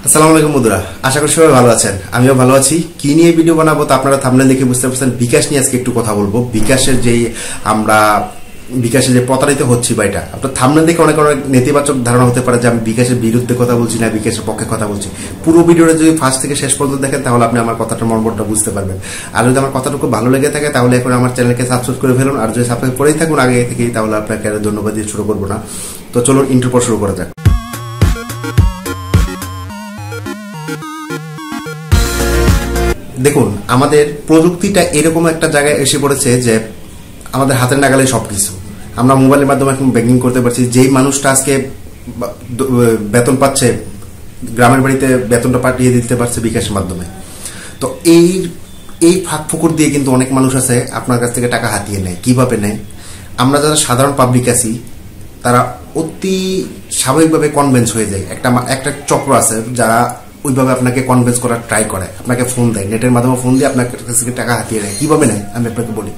আসসালামু আলাইকুম বন্ধুরা, আশা করি সবাই ভালো আছেন। আমিও ভালো আছি। কি নিয়ে ভিডিও বানাবো তা আপনারা থাম্বনেল দেখে বুঝতে পারছেন। বিকাশ নিয়ে আজকে একটু কথা বলবো। বিকাশে যে প্রতারিত হচ্ছি বা এটা আপনার থাম্বনেল দেখে অনেক নেতিবাচক ধারণা হতে পারে যে আমি বিকাশের বিরুদ্ধে কথা বলছি না বিকাশের পক্ষে কথা বলছি। পুরো ভিডিওটা যদি ফার্স্ট থেকে শেষ পর্যন্ত দেখেন তাহলে আপনি আমার কথাটার মর্মটা বুঝতে পারবেন। আর যদি আমার কথাটুকু ভালো লেগে থাকে তাহলে এখন আমার চ্যানেলকে সাবস্ক্রাইব করে ফেলুন। আর যদি সাবস্ক্রাইব করেই থাকুন আগে থেকেই তাহলে আপনাকে ধন্যবাদ দিয়ে শুরু করবো না। তো চলুন ইন্ট্রো পর শুরু করা যাক। দেখুন, আমাদের প্রযুক্তিটা এরকম একটা জায়গায় এসে পড়েছে যে আমাদের হাতের নাগালে সবকিছু। আমরা মোবাইলের মাধ্যমে এখন ব্যাংকিং করতে পারছি। যেই মানুষটা আজকে বেতন পাচ্ছে গ্রামের বাড়িতে বেতনটা পাঠিয়ে দিতে পারছে বিকাশের মাধ্যমে। তো এই ফাঁক ফুকুর দিয়ে কিন্তু অনেক মানুষ আছে আপনার কাছ থেকে টাকা হাতিয়ে নেয়। কিভাবে নেয়? আমরা যারা সাধারণ পাবলিক আছি তারা অতি স্বাভাবিকভাবে কনভেন্স হয়ে যায়। একটা চক্র আছে যারা ওইভাবে আপনাকে কনভিন্স করার ট্রাই করে, আপনাকে ফোন দেয়, নেটের মাধ্যমে ফোন দিয়ে আপনার কাছ থেকে টাকা হাতিয়ে নেয়। কিভাবে নেয় আমি আপনাকে বলি।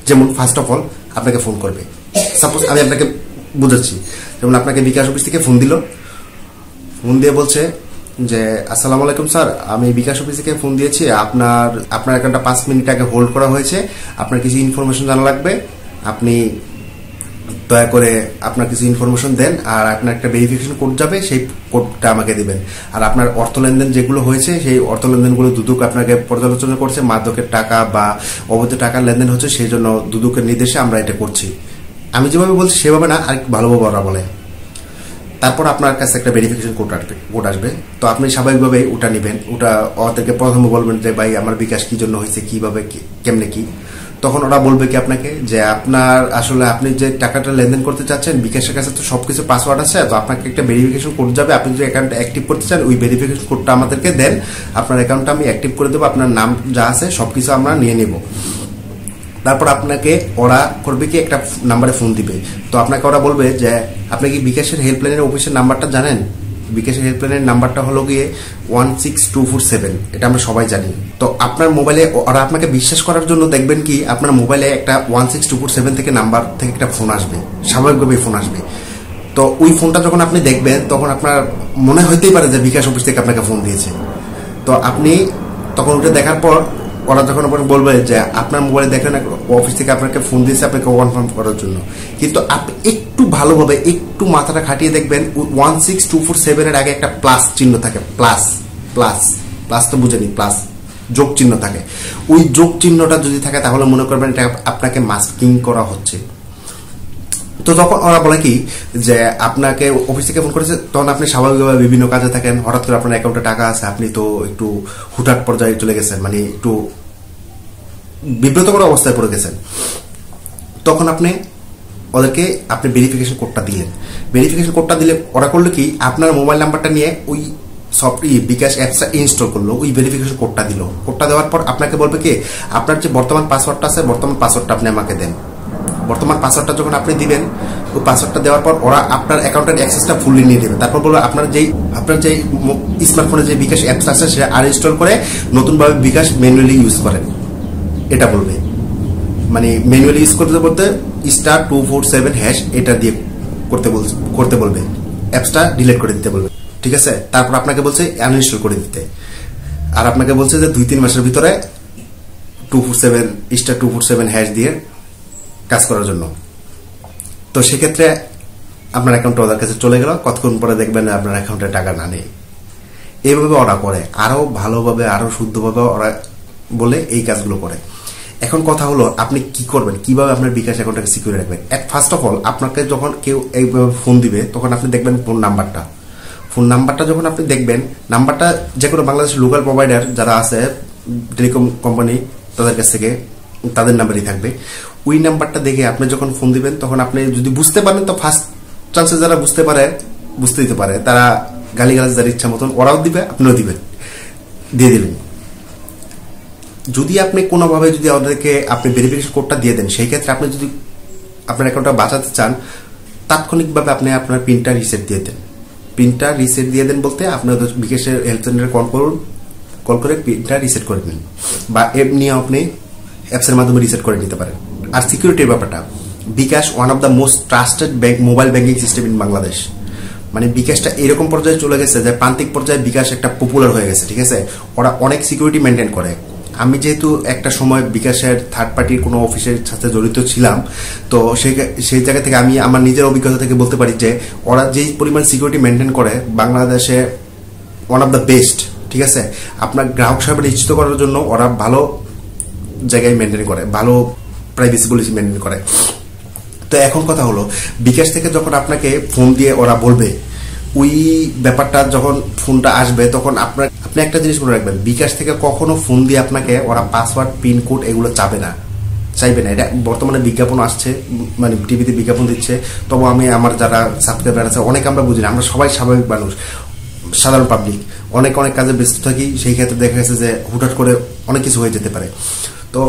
যেমন ফার্স্ট অফ অল আপনাকে ফোন করবে। সাপোজ আমি আপনাকে বুঝাচ্ছি। যেমন আপনাকে বিকাশ অফিস থেকে ফোন দিল, ফোন দিয়ে বলছে যে আসসালামু আলাইকুম স্যার, আমি বিকাশ অফিস থেকে ফোন দিয়েছি, আপনার অ্যাকাউন্টটা 5 মিনিট আগে হোল্ড করা হয়েছে, আপনার কিছু ইনফরমেশন জানা লাগবে, আপনি দয়া করে আপনার কিছু ইনফরমেশন দেন, আর আপনার একটা ভেরিফিকেশন কোড যাবে, সেই কোডটা আমাকে দিবেন। আর আপনার অর্থ লেনদেন যেগুলো হয়েছে সেই অর্থ লেনদেনগুলো দুদক আপনাকে পর্যালোচনা করছে, মাদকের টাকা বা অবৈধ টাকার লেনদেন হচ্ছে, সেই জন্য দুদকের নির্দেশে আমরা এটা করছি। আমি যেভাবে বলছি সেভাবে না, আর ভালোভাবে ওরা বলে। তারপর আপনার কাছে একটা ভেরিফিকেশন কোড আসবে। তো আপনি স্বাভাবিকভাবে ওটা নেবেন। ওটা ওদেরকে প্রথমে বলবেন যে ভাই আমার বিকাশ কি জন্য হয়েছে, কিভাবে কেমনে কি। তখন ওরা বলবে কি আপনাকে যে আপনি যে টাকাটা লেনদেন করতে চাচ্ছেন বিকাশের কাছে তো সবকিছু পাসওয়ার্ড আছে, তো আপনাকে একটা ভেরিফিকেশন কোড যাবে। আপনি যদি অ্যাকাউন্ট অ্যাক্টিভ করতে চান ওই ভেরিফিকেশন কোডটা আমাদেরকে দেন, আপনার অ্যাকাউন্টটা আমি অ্যাক্টিভ করে দেবো, আপনার নাম যা আছে সবকিছু আমরা নিয়ে নেব। তারপর আপনাকে ওরা করবে কি একটা নাম্বারে ফোন দিবে। তো আপনাকে ওরা বলবে যে আপনি কি বিকাশের হেল্পলাইনের অফিসের নাম্বারটা জানেন? বিকাশের হেল্পলাইনের নাম্বারটা হলো গিয়ে 16247। এটা আমরা সবাই জানি। তো আপনার মোবাইলে ওরা আপনাকে বিশ্বাস করার জন্য দেখবেন কি আপনার মোবাইলে একটা 16247 থেকে নাম্বার থেকে একটা ফোন আসবে, স্বাভাবিকভাবে ফোন আসবে। তো ওই ফোনটা যখন আপনি দেখবেন তখন আপনার মনে হইতেই পারে যে বিকাশ অফিস থেকে আপনাকে ফোন দিয়েছে। তো আপনি তখন ওটা দেখার পর ওরা যখন আপনাকে বলবে যে আপনার মোবাইলে দেখেন অফিস থেকে আপনাকে ফোন দিয়েছে আপনাকে কনফার্ম করার জন্য, কিন্তু আপনি একটু ভালোভাবে একটু মাথাটা খাটিয়ে দেখবেন 16247 এর আগে একটা প্লাস চিহ্ন থাকে। প্লাস তো বুঝেনি, প্লাস যোগ চিহ্ন থাকে। ওই যোগ চিহ্নটা যদি থাকে তাহলে মনে করবেন এটা আপনাকে মাস্কিং করা হচ্ছে। তো তখন ওরা বলে কি যে আপনাকে অফিস থেকে ফোন করেছে, তখন আপনি স্বাভাবিকভাবে বিভিন্ন কাজে থাকেন, হঠাৎ করে আপনার অ্যাকাউন্টে টাকা আছে, আপনি তো একটু হুটহাট পর্যায়ে চলে গেছেন, মানে একটু বিব্রতকর অবস্থায় পড়ে গেছেন। তখন আপনি ভেরিফিকেশন কোডটা দিলেন। ভেরিফিকেশন কোডটা দিলে ওরা করলো কি আপনার মোবাইল নাম্বারটা নিয়ে ওই বিকাশ অ্যাপসটা ইনস্টল করলো, ওই ভেরিফিকেশন কোডটা দিল। কোডটা দেওয়ার পর আপনাকে বলবে কি আপনার যে বর্তমান পাসওয়ার্ডটা আছে বর্তমান পাসওয়ার্ডটা আপনি আমাকে দেন। বর্তমান পাসওয়ার্ডটা যখন আপনি দিবেন ওই পাসওয়ার্ডটা দেওয়ার পর ওরা আপনার অ্যাকাউন্টের অ্যাক্সেসটা ফুললি নিয়ে দেবে। তারপর বলবে আপনার যে স্মার্টফোনে যে বিকাশ অ্যাপস আছে সেটা আনইনস্টল করে নতুনভাবে বিকাশ ম্যানুয়ালি ইউজ করেন, এটা বলবে। মানে ম্যানুয়ালি ইউজ করতে *247# এটা দিয়ে করতে বলবে, অ্যাপসটা ডিলিট করে দিতে বলবে। ঠিক আছে? তারপর আপনাকে বলছে আনইনস্টল করে দিতে, আর আপনাকে বলছে যে 2-3 মাসের ভিতরে *247# দিয়ে কাজ করার জন্য। তো সেক্ষেত্রে আপনার অ্যাকাউন্টটা ওদের কাছে চলে গেল, কতক্ষণ পরে দেখবেন আপনার অ্যাকাউন্টে টাকা না নেই। এইভাবে ওরা করে, আরো ভালোভাবে আরো শুদ্ধভাবে ওরা বলে এই কাজগুলো করে। এখন কথা হলো আপনি কি করবেন, কিভাবে আপনার বিকাশ অ্যাকাউন্টটাকে সিকিউর রাখবেন। ফার্স্ট অফ অল আপনাকে যখন কেউ এইভাবে ফোন দিবে তখন আপনি দেখবেন ফোন নাম্বারটা যখন আপনি দেখবেন, নাম্বারটা যে কোনো বাংলাদেশের লোকাল প্রোভাইডার যারা আছে টেলিকম কোম্পানি তাদের কাছ থেকে তাদের নাম্বারই থাকবে। ওই নাম্বারটা দেখে আপনি যখন ফোন দিবেন তখন আপনি যদি বুঝতে পারেন তো ফার্স্ট চান্সে যারা বুঝতে দিতে পারে তারা গালিগালাজ যার ইচ্ছা মতন ওরাও দিবে, আপনিও দিয়ে দিলেন। যদি আপনি কোনোভাবে যদি ওদেরকে আপনি ভেরিফিকেশন কোডটা দিয়ে দেন, সেই ক্ষেত্রে আপনি যদি আপনার অ্যাকাউন্টটা বাঁচাতে চান তাৎক্ষণিকভাবে আপনি আপনার পিনটা রিসেট দিয়ে দেন। বলতে আপনি বিকাশের হেল্প সেন্টারে কল করে পিনটা রিসেট করে দিন, বা এমনি আপনি অ্যাপসের মাধ্যমে রিসেট করে নিতে পারেন। আর সিকিউরিটির ব্যাপারটা, bKash one of the most trusted mobile banking system in Bangladesh. মানে বিকাশটা এরকম পর্যায়ে চলে গেছে যে প্রান্তিক পর্যায়ে বিকাশ একটা পপুলার হয়ে গেছে, ঠিক আছে। ওরা অনেক সিকিউরিটি মেনটেন করে। আমি যেহেতু একটা সময় বিকাশের থার্ড পার্টির কোনো অফিসের সাথে জড়িত ছিলাম, তো সেই জায়গা থেকে আমি আমার নিজের অভিজ্ঞতা থেকে বলতে পারি যে ওরা যেই পরিমাণ সিকিউরিটি মেনটেন করে বাংলাদেশে ওয়ান অফ দ্য বেস্ট, ঠিক আছে। আপনার গ্রাহক সেবা নিশ্চিত করার জন্য ওরা ভালো জায়গায় মেনটেন করে, ভালো প্রাইভেসি পলিসি মেনটেন করে। তো এখন কথা হলো, বিকাশ থেকে যখন আপনাকে ফোন দিয়ে ওরা বলবে, ওই ব্যাপারটা যখন ফোনটা আসবে তখন আপনি একটা জিনিস মনে রাখবেন, বিকাশ থেকে কখনো ফোন দিয়ে আপনাকে ওরা পাসওয়ার্ড, পিনকোড এগুলো চাইবে না। এটা বর্তমানে বিজ্ঞাপন আসছে, মানে টিভিতে বিজ্ঞাপন দিচ্ছে, তবু আমি আমার যারা সাবস্ক্রাইবার আছে অনেক আমরা বুঝি না, আমরা সবাই স্বাভাবিক মানুষ, সাধারণ পাবলিক, অনেক কাজে ব্যস্ত থাকি। সেই ক্ষেত্রে দেখা গেছে যে হুটহাট করে অনেক কিছু হয়ে যেতে পারে। তো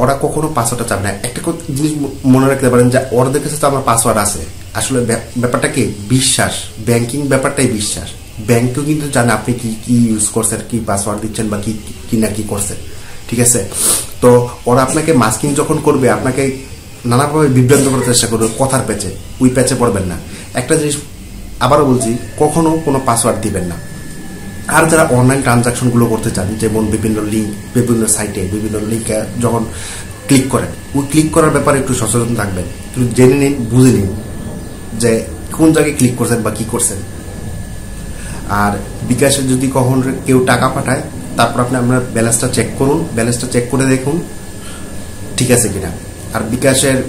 ওরা কখনো পাসওয়ার্ডটা চাবে না। একটা জিনিস মনে রাখতে পারেন যে ওদের কাছে তো আমার পাসওয়ার্ড আছে। আসলে ব্যাপারটা কি, বিশ্বাস। ব্যাংকিং ব্যাপারটাই বিশ্বাস। ব্যাংকেও কিন্তু জানে আপনি কি কি ইউজ করছেন, কি পাসওয়ার্ড দিচ্ছেন বা কি না কি করছেন, ঠিক আছে। তো ওরা আপনাকে মাস্কিং যখন করবে, আপনাকে নানাভাবে বিভ্রান্ত করার চেষ্টা করবে কথার প্যাচে, ওই প্যাচে পড়বেন না। একটা জিনিস আবারও বলছি, কখনো কোনো পাসওয়ার্ড দিবেন না। আর যারা অনলাইন ট্রানজাকশনগুলো করতে চান, যেমন বিভিন্ন লিঙ্ক, বিভিন্ন সাইটে বিভিন্ন লিঙ্কে যখন ক্লিক করেন, ওই ক্লিক করার ব্যাপারে একটু সচেতন থাকবেন, একটু জেনে নিন, বুঝে নিন যে কোন জায়গায় ক্লিক করছেন বা কি করছেন। আর বিকাশে যদি কখন কেউ টাকা পাঠায়, তারপর আপনি আপনার ব্যালেন্সটা চেক করুন, ব্যালেন্সটা চেক করে দেখুন ঠিক আছে কিনা। আর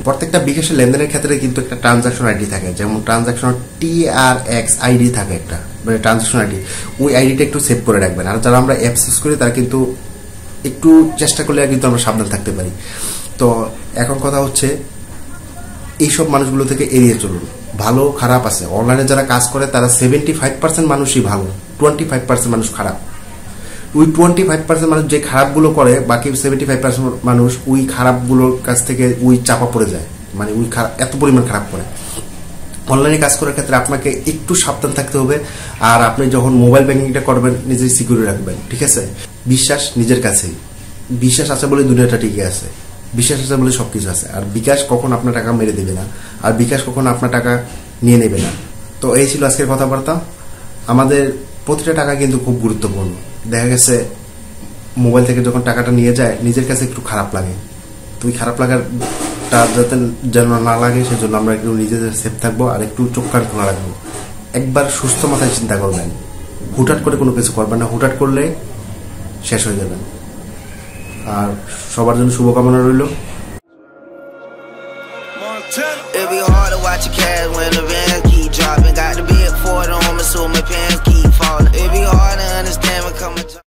প্রত্যেকটা বিকাশের লেনদেনের ক্ষেত্রে কিন্তু একটা ট্রানজাকশন আইডি থাকে, যেমন ট্রানজাকশন TRX আইডি থাকে একটা, মানে ট্রানজাকশন আইডি। ওই আইডিটা একটু সেভ করে রাখবেন। আর যারা আমরা অ্যাপস ইউজ করি তারা কিন্তু একটু চেষ্টা করলে কিন্তু আমরা সাবধান থাকতে পারি। তো এখন কথা হচ্ছে, এইসব মানুষগুলো থেকে এড়িয়ে চলুন। ভালো খারাপ আছে, অনলাইনে যারা কাজ করে তারা 75% মানুষই ভালো, 25% মানুষ খারাপ। ওই 25% মানুষ যে খারাপগুলো করে, বাকি 75% মানুষ ওই খারাপগুলোর কাছ থেকে ওই চাপা পড়ে যায়, মানে ওই এত পরিমাণ খারাপ করে। অনলাইনে কাজ করার ক্ষেত্রে আপনাকে একটু সাবধান থাকতে হবে। আর আপনি যখন মোবাইল ব্যাংকিংটা করবেন, নিজের সিকিউরিটি রাখবেন, ঠিক আছে। বিশ্বাস নিজের কাছেই, বিশ্বাস আছে বলে দুনিয়াটা টিকে আছে, বিশ্বাস আছে বলে সবকিছু আছে। আর বিকাশ কখন আপনার টাকা মেরে দেবে না, আর বিকাশ কখন আপনার টাকা নিয়ে নেবে না। তো এই ছিল আজকের কথাবার্তা। আমাদের প্রতিটা টাকা কিন্তু খুব গুরুত্বপূর্ণ। দেখা গেছে মোবাইল থেকে যখন টাকাটা নিয়ে যায়, নিজের কাছে একটু খারাপ লাগে। তুই খারাপ লাগারটা যাতে যেন না লাগে, সেজন্য আমরা একটু নিজেদের সেফ থাকবো আর একটু চোখ কান খোলা রাখবো। একবার সুস্থ মাথায় চিন্তা করবেন, হুটহাট করে কোনো কিছু করবেন না, হুটহাট করলে শেষ হয়ে যাবেন। আর সবার জন্য শুভকামনা রইল। It be hard to watch your cash when the van keep dropping. Got the big Ford on me, so my pants keep